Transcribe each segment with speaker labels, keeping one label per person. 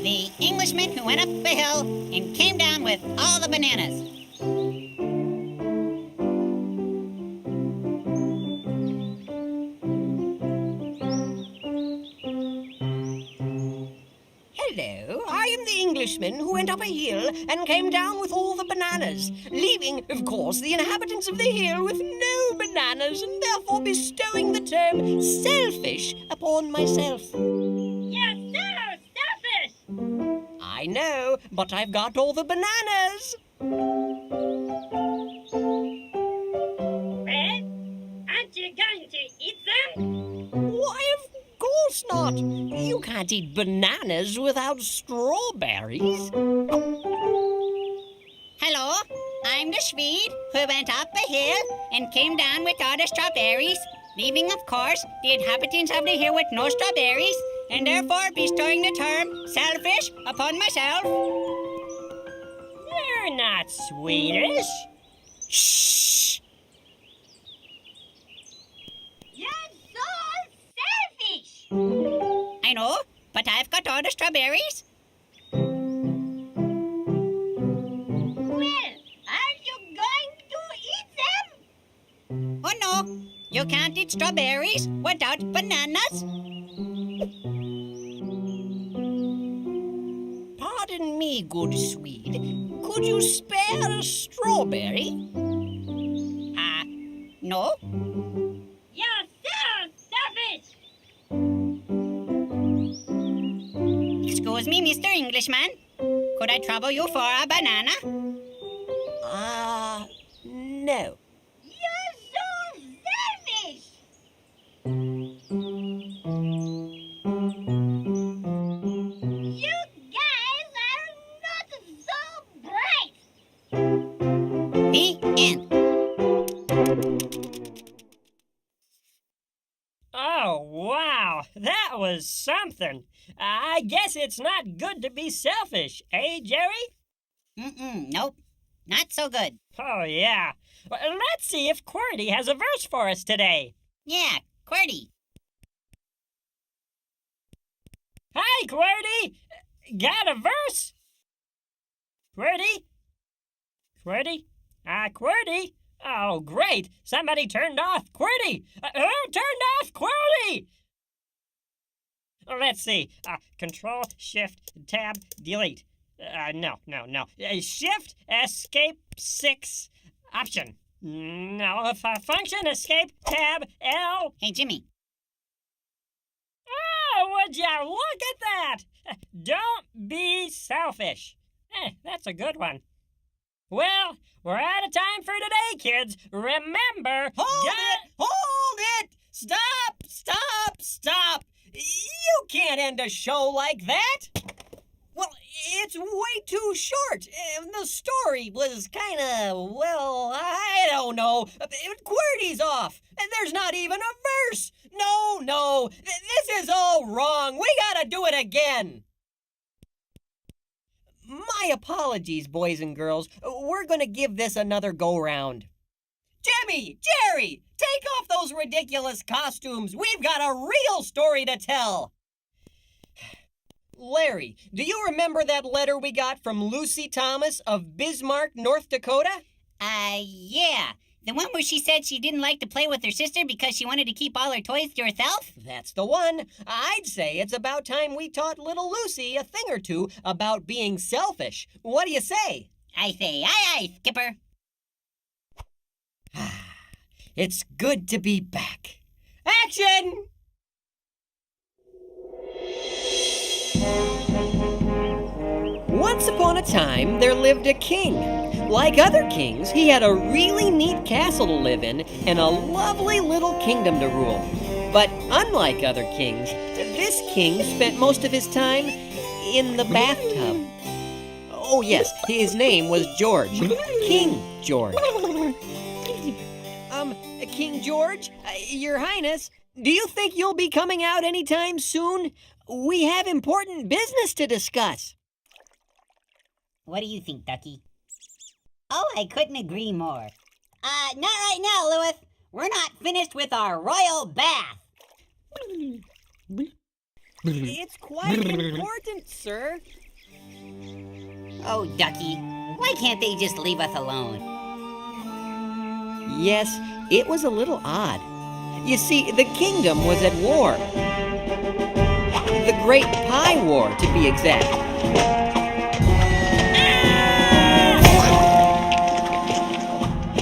Speaker 1: The Englishman who went up a hill and came down with all the bananas.
Speaker 2: Hello, I am the Englishman who went up a hill and came down with all the bananas, leaving, of course, the inhabitants of the hill with no bananas, and therefore bestowing the term selfish upon myself.
Speaker 3: You're so selfish!
Speaker 2: I know, but I've got all the bananas.
Speaker 3: Well, aren't you going to eat them?
Speaker 2: Why, of course not. You can't eat bananas without strawberries.
Speaker 1: Hello, I'm the Swede who went up a hill and came down with all the strawberries, leaving, of course, the inhabitants of the hill with no strawberries, and therefore bestowing the term selfish upon myself.
Speaker 3: You're not Swedish.
Speaker 2: Shh!
Speaker 3: You're so selfish!
Speaker 1: I know, but I've got all the strawberries.
Speaker 3: Well, are you going to eat them?
Speaker 1: Oh no, you can't eat strawberries without bananas.
Speaker 2: Pardon me, good Swede. Could you spare a strawberry?
Speaker 1: No?
Speaker 3: You're so selfish!
Speaker 1: Excuse me, Mr. Englishman. Could I trouble you for a banana?
Speaker 2: No.
Speaker 3: You're so selfish! You guys are not so bright!
Speaker 1: The end.
Speaker 4: Oh, wow, that was something. I guess it's not good to be selfish, eh, Jerry?
Speaker 1: Nope. Not so good.
Speaker 4: Oh, yeah. Well, let's see if QWERTY has a verse for us today.
Speaker 1: Yeah, QWERTY.
Speaker 4: Hi, QWERTY! Got a verse? QWERTY? QWERTY? QWERTY? Oh, great! Somebody turned off QWERTY! Who turned off QWERTY? Let's see. Control, Shift, Tab, Delete. No. Shift, Escape, 6, Option. No, Function, Escape, Tab, L.
Speaker 1: Hey, Jimmy.
Speaker 4: Oh, would ya look at that? Don't be selfish. That's a good one. Well, we're out of time for today, kids. Remember...
Speaker 2: Hold it! Stop! You can't end a show like that. Well, it's way too short. The story was kind of, well, I don't know. QWERTY's off, and there's not even a verse. No, this is all wrong. We gotta do it again. My apologies, boys and girls. We're gonna give this another go-round. Jimmy, Jerry, take off those ridiculous costumes. We've got a real story to tell. Larry, do you remember that letter we got from Lucy Thomas of Bismarck, North Dakota?
Speaker 1: Yeah. The one where she said she didn't like to play with her sister because she wanted to keep all her toys to herself?
Speaker 2: That's the one. I'd say it's about time we taught little Lucy a thing or two about being selfish. What do you say?
Speaker 1: I say aye, Skipper.
Speaker 2: It's good to be back. Action! Once upon a time, there lived a king. Like other kings, he had a really neat castle to live in and a lovely little kingdom to rule. But unlike other kings, this king spent most of his time in the bathtub. Oh yes, his name was George. King George. King George, Your Highness, do you think you'll be coming out anytime soon? We have important business to discuss.
Speaker 1: What do you think, Ducky? Oh, I couldn't agree more. Not right now, Lewis. We're not finished with our royal bath.
Speaker 2: It's quite important, sir.
Speaker 1: Oh, Ducky, why can't they just leave us alone?
Speaker 2: Yes, it was a little odd. You see, the kingdom was at war. The Great Pie War, to be exact.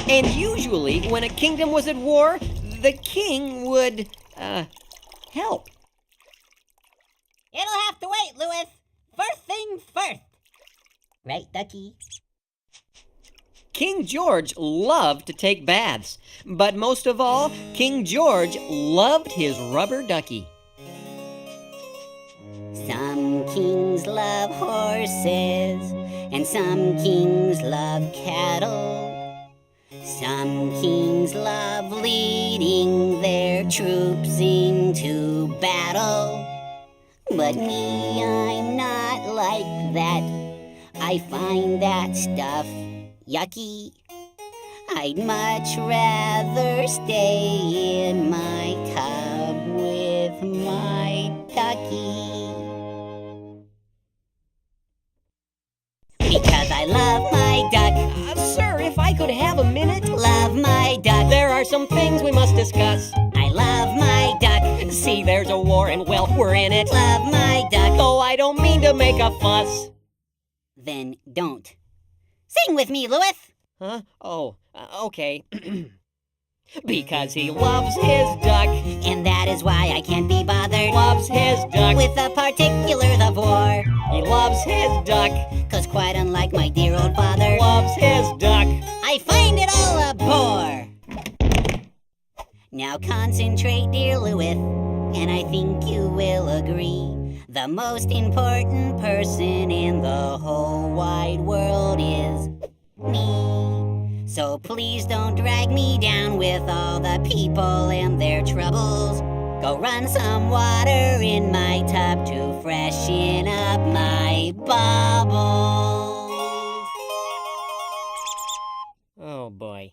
Speaker 2: And usually, when a kingdom was at war, the king would, help.
Speaker 1: It'll have to wait, Louis. First things first. Right, Ducky?
Speaker 2: King George loved to take baths, but most of all, King George loved his rubber ducky.
Speaker 1: Some kings love horses, and some kings love cattle. Some kings love leading their troops into battle. But me, I'm not like that. I find that stuff yucky. I'd much rather stay in my tub with my ducky. Because I love my duck.
Speaker 2: Sir, if I could have a minute.
Speaker 1: Love my duck.
Speaker 2: There are some things we must discuss.
Speaker 1: I love my duck.
Speaker 2: See, there's a war and, well, we're in it.
Speaker 1: Love my duck.
Speaker 2: Though I don't mean to make a fuss.
Speaker 1: Then don't. Sing with me, Louis.
Speaker 2: Huh? Oh, okay. Because he loves his duck.
Speaker 1: And that is why I can't be bothered.
Speaker 2: Loves his duck.
Speaker 1: With the particulars of war.
Speaker 2: He loves his duck.
Speaker 1: 'Cause quite unlike my dear old father,
Speaker 2: Loves his duck.
Speaker 1: I find it all a bore. Now concentrate, dear Louis, and I think you will agree. The most important person in the whole wide world is me. So please don't drag me down with all the people and their troubles. Go run some water in my tub to freshen up my bubbles.
Speaker 2: Oh, boy.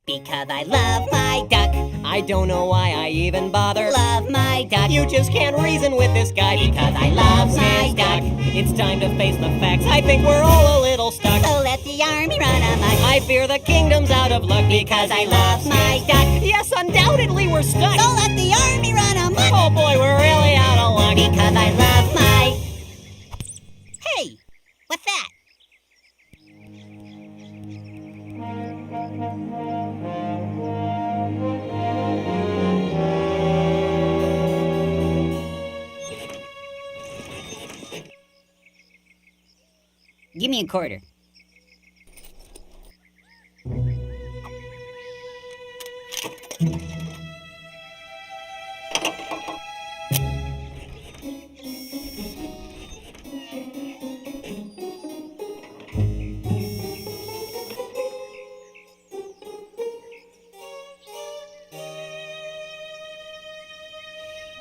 Speaker 1: Because I love my duck.
Speaker 2: I don't know why I even bother.
Speaker 1: Love my duck.
Speaker 2: You just can't reason with this guy
Speaker 1: Because I love my
Speaker 2: his
Speaker 1: duck.
Speaker 2: It's time to face the facts. I think we're all a little stuck.
Speaker 1: So let the army run amok.
Speaker 2: I fear the kingdom's out of luck
Speaker 1: Because I love my duck.
Speaker 2: Yes, undoubtedly we're stuck.
Speaker 1: So let the army run amok.
Speaker 2: Oh boy, we're really out of luck.
Speaker 1: Because I love my... Hey, what's that? Give me a quarter.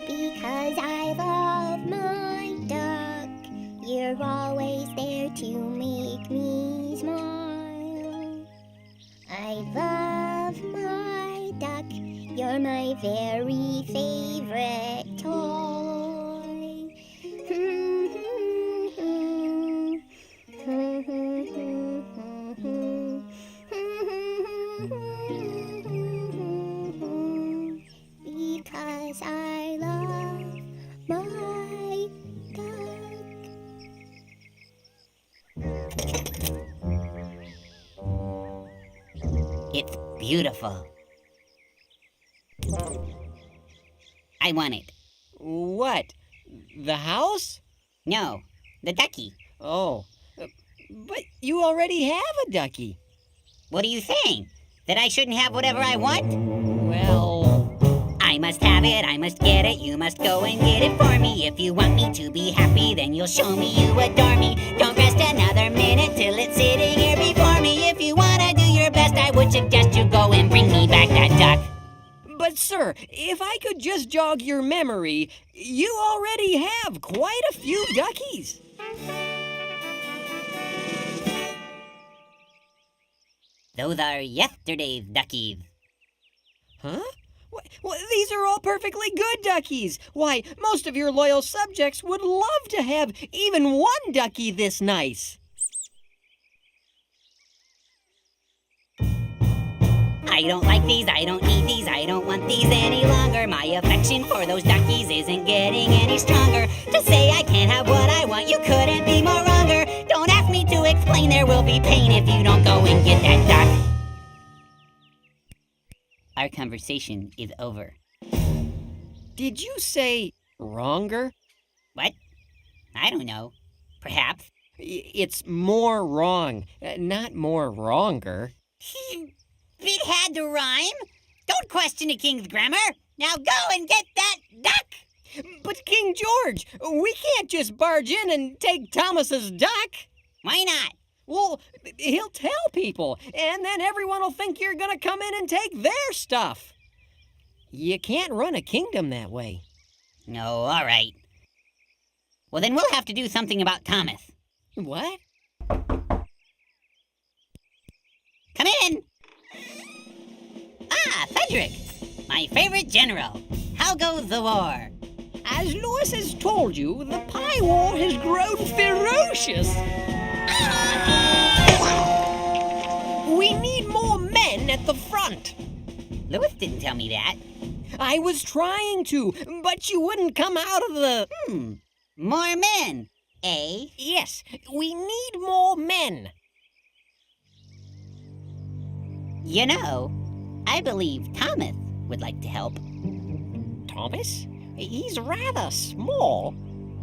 Speaker 5: Because I love my duck, you're always there to make me smile. I love my duck, you're my very favorite toy. Because I love my duck.
Speaker 1: It's beautiful. I want it.
Speaker 2: What? The house?
Speaker 1: No, the ducky.
Speaker 2: Oh. But you already have a ducky.
Speaker 1: What are you saying? That I shouldn't have whatever I want?
Speaker 2: Well...
Speaker 1: I must have it, I must get it, you must go and get it for me. If you want me to be happy, then you'll show me you adore me. Don't rest another minute till it's sitting here before me. If you wanna do your best, I would suggest you go and bring me back that duck.
Speaker 2: But sir, if I could just jog your memory, you already have quite a few duckies.
Speaker 1: Those are yesterday's duckies.
Speaker 2: Huh? These are all perfectly good duckies. Why, most of your loyal subjects would love to have even one ducky this nice.
Speaker 1: I don't like these, I don't need these, I don't want these any longer. My affection for those duckies isn't getting any stronger. To say I can't have what I want, you couldn't be more wronger. Don't ask me to explain, there will be pain if you don't go and get that duck. Our conversation is over.
Speaker 2: Did you say wronger?
Speaker 1: What? I don't know. Perhaps.
Speaker 2: It's more wrong, not more wronger.
Speaker 1: It had to rhyme. Don't question the king's grammar. Now go and get that duck.
Speaker 2: But King George, we can't just barge in and take Thomas's duck.
Speaker 1: Why not?
Speaker 2: Well, he'll tell people, and then everyone will think you're gonna come in and take their stuff. You can't run a kingdom that way.
Speaker 1: No, all right. Well, then we'll have to do something about Thomas.
Speaker 2: What?
Speaker 1: Come in. Ah, Frederick, my favorite general. How goes the war?
Speaker 2: As Lewis has told you, the pie war has grown ferocious. We need more men at the front.
Speaker 1: Lewis didn't tell me that.
Speaker 2: I was trying to, but you wouldn't come out of the...
Speaker 1: More men, eh?
Speaker 2: Yes, we need more men.
Speaker 1: You know, I believe Thomas would like to help.
Speaker 2: Thomas? He's rather small.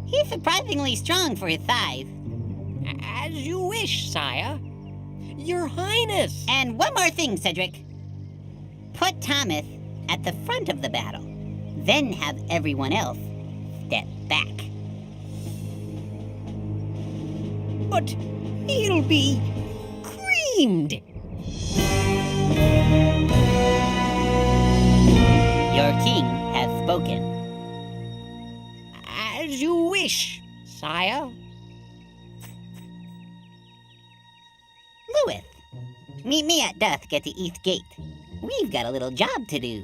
Speaker 1: He's surprisingly strong for his size.
Speaker 2: As you wish, sire. Your Highness.
Speaker 1: And one more thing, Cedric. Put Thomas at the front of the battle, then have everyone else step back.
Speaker 2: But he'll be creamed.
Speaker 1: Your king has spoken.
Speaker 2: As you wish, sire.
Speaker 1: Lewis, meet me at dusk at the east gate. We've got a little job to do.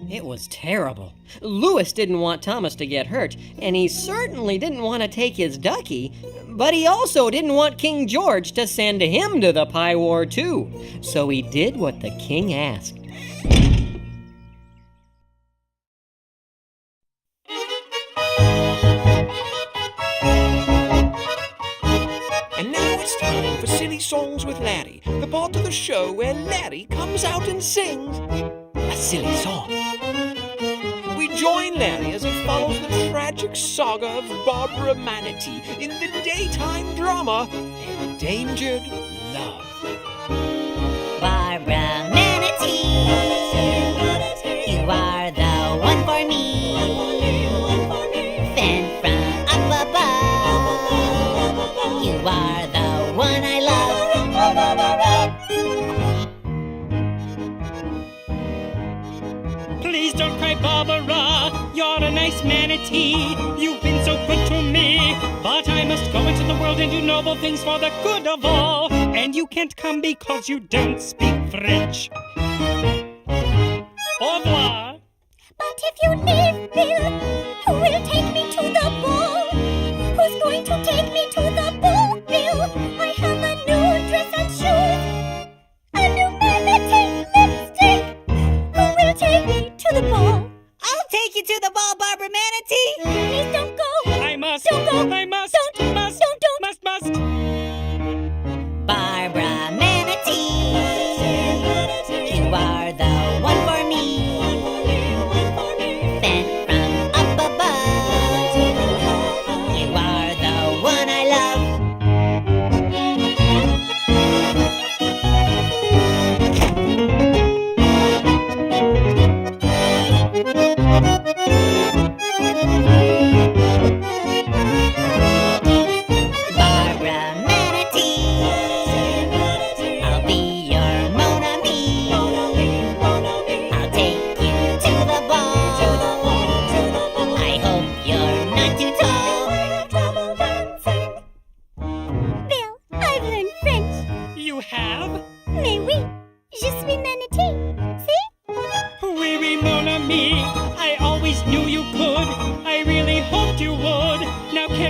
Speaker 2: It was terrible. Lewis didn't want Thomas to get hurt, and he certainly didn't want to take his ducky, but he also didn't want King George to send him to the pie war too. So he did what the king asked.
Speaker 6: And now it's time for Silly Songs with Larry, the part of the show where Larry comes out and sings a silly song. We join Larry as he follows the tragic saga of Barbara Manatee in the daytime drama Endangered Love.
Speaker 1: Barbara Manatee, you are the one for me. Sent from up above, you are the one I love.
Speaker 4: Please don't cry, Barbara. You're a nice manatee. You've been so good to me. But I must go into the world and do noble things for the good of all. And you can't come because you don't speak French. Au revoir.
Speaker 5: But if you leave, Bill, who will take me to the ball? Who's going to take me to the ball, Bill? I have a new dress and shoes, a new manatee lipstick. Who will take me to the ball?
Speaker 1: I'll take you to the ball, Barbara Manatee.
Speaker 5: Please don't go.
Speaker 4: I must.
Speaker 5: Don't go.
Speaker 4: I must.
Speaker 5: Don't.
Speaker 4: Must.
Speaker 5: Don't.
Speaker 4: Must.
Speaker 1: Barbara Manatee, you are the one for me. Sent from up above, you are the one I love.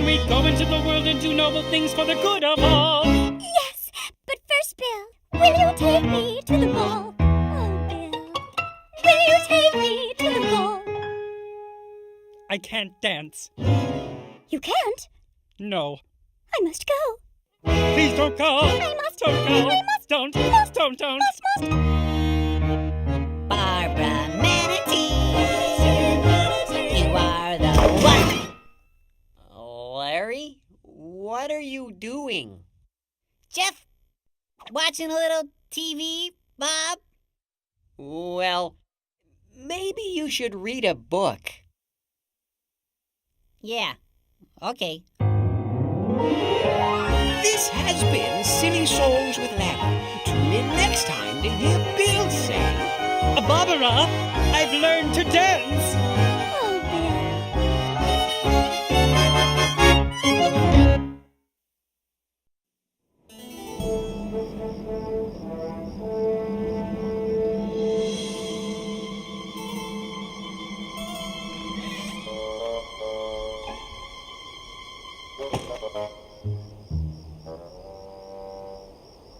Speaker 4: Then we go into the world and do noble things for the good of all.
Speaker 5: Yes, but first, Bill, will you take me to the ball? Oh, Bill, will you take me to the ball?
Speaker 4: I can't dance.
Speaker 5: You can't?
Speaker 4: No.
Speaker 5: I must go.
Speaker 4: Please don't go.
Speaker 5: I must.
Speaker 4: Don't go.
Speaker 5: I must.
Speaker 4: Don't.
Speaker 5: Must.
Speaker 4: Don't.
Speaker 5: Must.
Speaker 1: Barbara Manatee, you are the one.
Speaker 2: Larry, what are you doing?
Speaker 1: Jeff, watching a little TV, Bob?
Speaker 2: Well, maybe you should read a book.
Speaker 1: Yeah, okay.
Speaker 6: This has been Silly Songs with Larry. Tune in next time to hear Bill say,
Speaker 4: Barbara, I've learned to dance.
Speaker 5: Oh, Bill.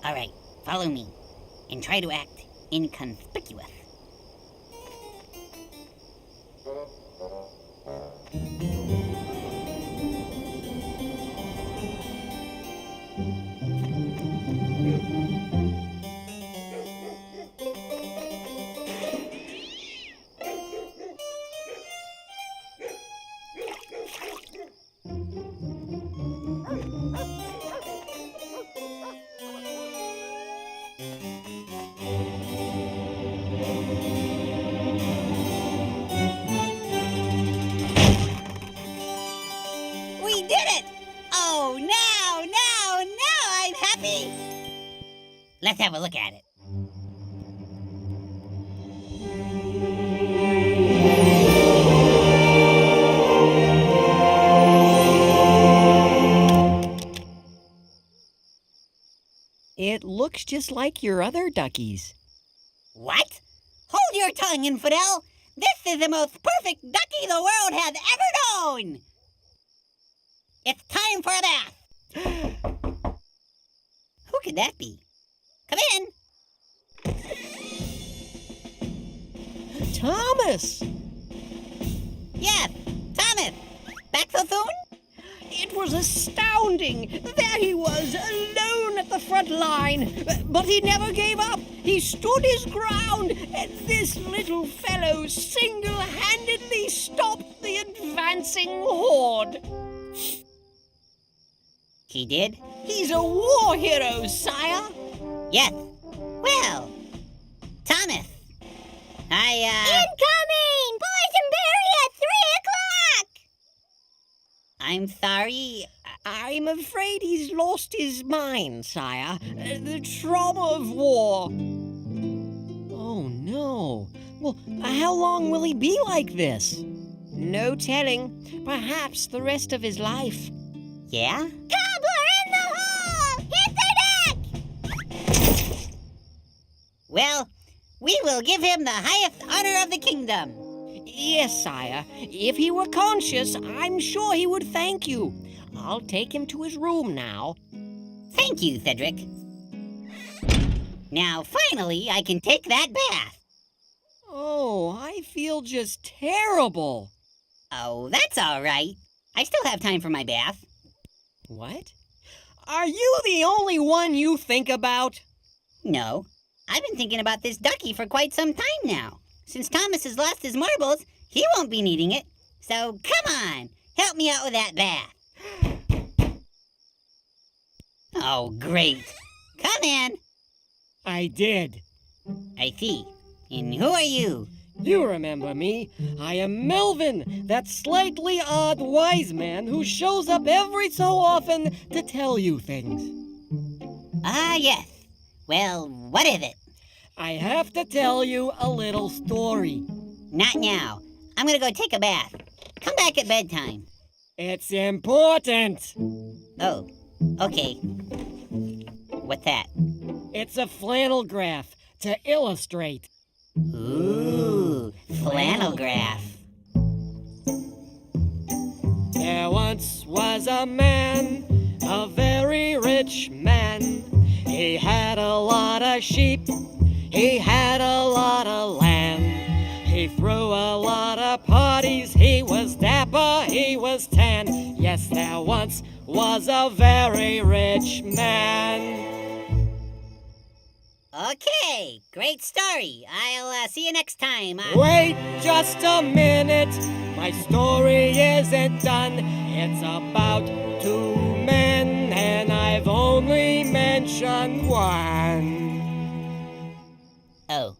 Speaker 1: All right, follow me and try to act inconspicuous. We did it! Oh, now I'm happy! Let's have a look at it.
Speaker 2: It looks just like your other duckies.
Speaker 1: What? Hold your tongue, infidel! This is the most perfect ducky the world has ever known! It's time for a bath! Who could that be? Come in!
Speaker 2: Thomas!
Speaker 1: Yes, Thomas! Back so soon?
Speaker 2: It was astounding. There he was, alone at the front line. But he never gave up. He stood his ground, and this little fellow single-handedly stopped the advancing horde.
Speaker 1: He did?
Speaker 2: He's a war hero, sire.
Speaker 1: Yes. Well, Thomas,
Speaker 5: Incoming! Boysenberry at 3 o'clock!
Speaker 1: I'm sorry.
Speaker 2: I'm afraid he's lost his mind, sire. The trauma of war. Oh, no. Well, how long will he be like this? No telling. Perhaps the rest of his life.
Speaker 1: Yeah?
Speaker 5: Cobbler in the hole! Hit the deck!
Speaker 1: Well, we will give him the highest honor of the kingdom.
Speaker 2: Yes, sire. If he were conscious, I'm sure he would thank you. I'll take him to his room now.
Speaker 1: Thank you, Cedric. Now, finally, I can take that bath.
Speaker 2: Oh, I feel just terrible.
Speaker 1: Oh, that's all right. I still have time for my bath.
Speaker 2: What? Are you the only one you think about?
Speaker 1: No, I've been thinking about this ducky for quite some time now. Since Thomas has lost his marbles, he won't be needing it. So come on, help me out with that bath. Oh, great. Come in.
Speaker 2: I did.
Speaker 1: I see. And who are you?
Speaker 2: You remember me. I am Melvin, that slightly odd wise man who shows up every so often to tell you things.
Speaker 1: Ah, yes. Well, what is it?
Speaker 2: I have to tell you a little story.
Speaker 1: Not now. I'm gonna go take a bath. Come back at bedtime.
Speaker 2: It's important.
Speaker 1: Oh, okay. What's that?
Speaker 2: It's a flannel graph to illustrate.
Speaker 1: Ooh, flannel graph.
Speaker 2: There was once was a man, a very rich man. He had a lot of sheep, he had a lot of land. He threw a lot of parties, he was dapper, he was tan. Yes, there once was a very rich man.
Speaker 1: Okay, great story. I'll see you next time.
Speaker 2: Wait just a minute, my story isn't done. It's about two men, and I've only mentioned one.
Speaker 1: Oh.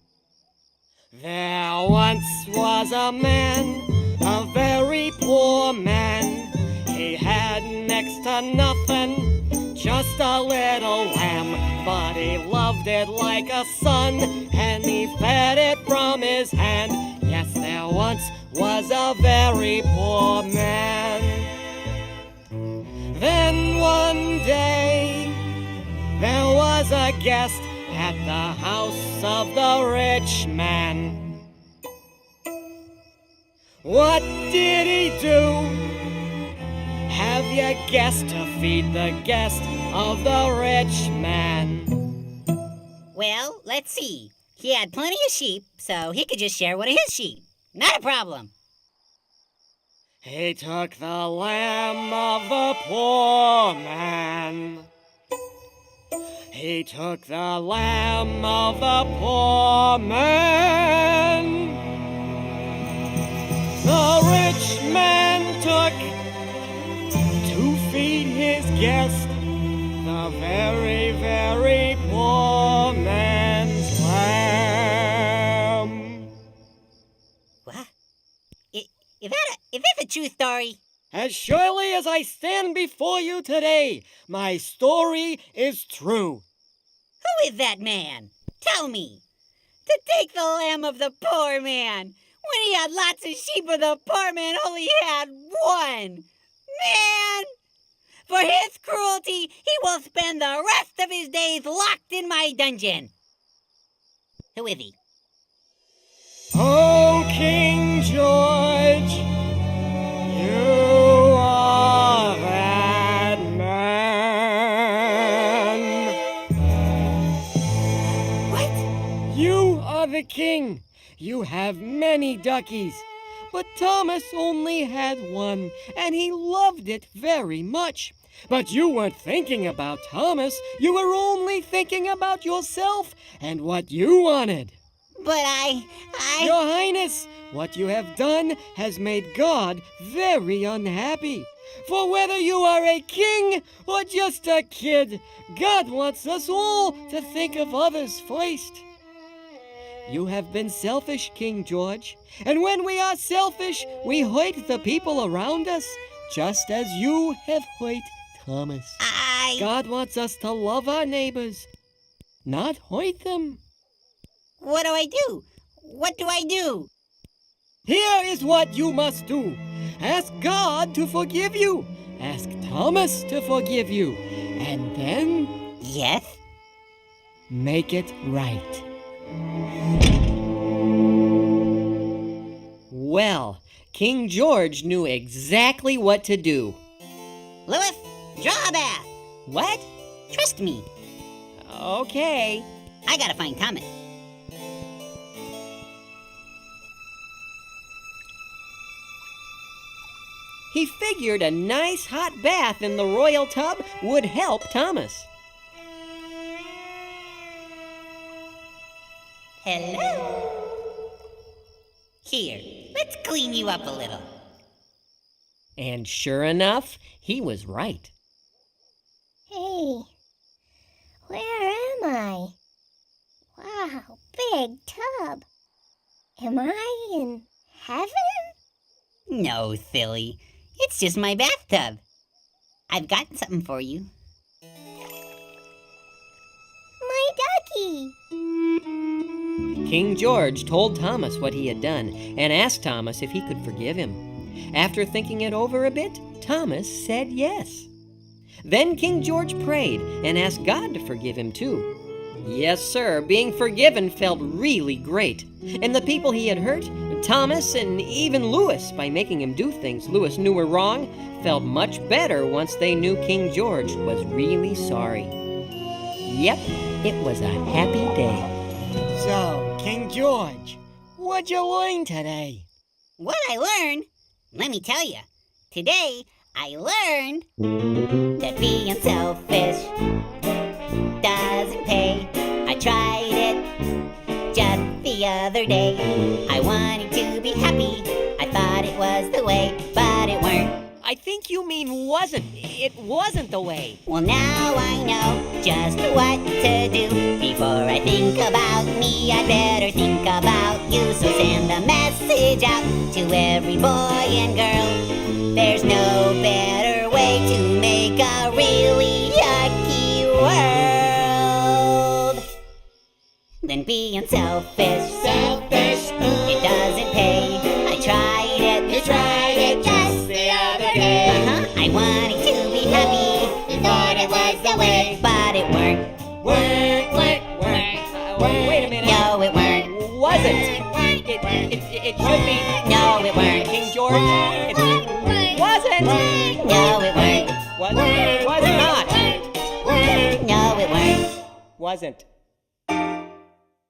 Speaker 2: There once was a man, a very poor man. He had next to nothing, just a little lamb. But he loved it like a son, and he fed it from his hand. Yes, there once was a very poor man. Then one day, there was a guest at the house of the rich man. What did he do? Have you guessed? To feed the guest of the rich man.
Speaker 1: Well, let's see. He had plenty of sheep, so he could just share one of his sheep. Not a problem.
Speaker 2: He took the lamb of the poor man. He took the lamb of the poor man. The rich man took to feed his guest the very, very poor man's lamb.
Speaker 1: What? Is that a true story?
Speaker 2: As surely as I stand before you today, my story is true.
Speaker 1: Who is that man? Tell me. To take the lamb of the poor man, when he had lots of sheep, but the poor man only had one. Man! For his cruelty, he will spend the rest of his days locked in my dungeon. Who is he?
Speaker 2: Oh, King George, you are that man.
Speaker 1: What?
Speaker 2: You are the king. You have many duckies. But Thomas only had one, and he loved it very much. But you weren't thinking about Thomas. You were only thinking about yourself and what you wanted.
Speaker 1: But
Speaker 2: Your Highness, what you have done has made God very unhappy. For whether you are a king or just a kid, God wants us all to think of others first. You have been selfish, King George, and when we are selfish, we hurt the people around us, just as you have hurt Thomas. God wants us to love our neighbors, not hurt them.
Speaker 1: What do I do? What do I do?
Speaker 2: Here is what you must do. Ask God to forgive you. Ask Thomas to forgive you. And then
Speaker 1: Yes?
Speaker 2: make it right. Well, King George knew exactly what to do.
Speaker 1: Louis, draw a bath.
Speaker 2: What?
Speaker 1: Trust me.
Speaker 2: Okay.
Speaker 1: I gotta find Thomas.
Speaker 2: He figured a nice hot bath in the royal tub would help Thomas.
Speaker 1: Hello. Here, let's clean you up a little.
Speaker 2: And sure enough, he was right.
Speaker 5: Hey, where am I? Wow, big tub. Am I in heaven?
Speaker 1: No, silly. It's just my bathtub. I've got something for you.
Speaker 5: My ducky.
Speaker 2: King George told Thomas what he had done and asked Thomas if he could forgive him. After thinking it over a bit, Thomas said yes. Then King George prayed and asked God to forgive him too. Yes, sir, being forgiven felt really great, and the people he had hurt Thomas and even Louis, by making him do things Louis knew were wrong, felt much better once they knew King George was really sorry. Yep, it was a happy day.
Speaker 7: So, King George, what'd you learn today?
Speaker 1: What I learned? Let me tell you. Today, I learned that being selfish doesn't pay. I tried it just the other day. I wanted to be happy. I thought it was the way, but it weren't.
Speaker 2: I think you mean wasn't. It wasn't the way.
Speaker 1: Well, now I know just what to do. Before I think about me, I better think about you. So send a message out to every boy and girl. There's no better way to make a really yucky world than being selfish.
Speaker 7: Selfish.
Speaker 1: It doesn't pay. I tried it.
Speaker 7: You tried it just the other day.
Speaker 1: I wanted to be happy.
Speaker 7: You thought it was the way.
Speaker 1: But it weren't.
Speaker 7: Wait
Speaker 2: Wait a minute.
Speaker 1: No, it weren't.
Speaker 2: Wasn't. It should be.
Speaker 1: No, it weren't.
Speaker 2: King George. It wasn't.
Speaker 1: No, it weren't.
Speaker 2: Was not.
Speaker 1: No, it weren't.
Speaker 2: Wasn't.